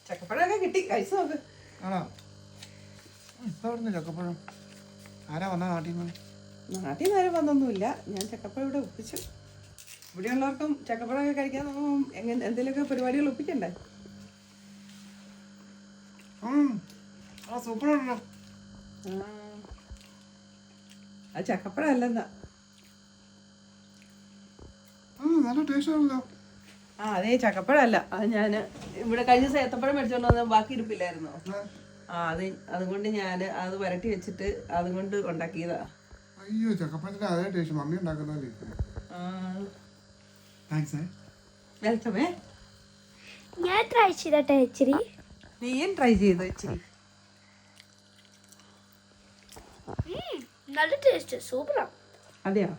ചക്കപ്പഴൊക്കെ കിട്ടി കഴിച്ചു നോക്ക്. ആണോ? ചക്കപ്പഴം ആരാ വന്ന നാട്ടിൽ നിന്ന്? നാട്ടിൽ നിന്ന് ആരും വന്നൊന്നുമില്ല. ഞാൻ ചക്കപ്പഴം ഇവിടെ ഒപ്പിച്ചു. ഇവിടെയുള്ളവർക്കും ചക്കപ്പഴമൊക്കെ കഴിക്കാൻ എന്തെങ്കിലുമൊക്കെ പരിപാടികൾ ഒപ്പിക്കണ്ടേ? സൂപ്പറാണല്ലോ. അത് ചക്കപ്പഴം അല്ലെന്നാ. നല്ല ടേസ്റ്റ് ആണല്ലോ. അതേ ചക്കപ്പഴല്ല. അത് ഞാൻ ഇവിടെ കഴിഞ്ഞ ദിവസം ഏത്തപ്പഴം മേടിച്ചോണ്ട് വന്ന ബാക്കി ഇരിപ്പില്ലായിരുന്നോ? അതുകൊണ്ട് ഞാൻ അത് വരട്ടി വെച്ചിട്ട് അതുകൊണ്ട് ഉണ്ടാക്കിയതാ. അയ്യോ, ചക്കപ്പഴത്തിന്റെ അതേ ടേസ്റ്റ് മമ്മി ഉണ്ടാക്കുന്നല്ലേ. വെൽക്കമേ. ഞാൻ ട്രൈ ചെയ്തട്ടെ ഇച്ചിരി. നീയും ട്രൈ ചെയ്തോ ഇച്ചിരി. നല്ല ടേസ്റ്റ്, സൂപ്പറാ. അതെയോ?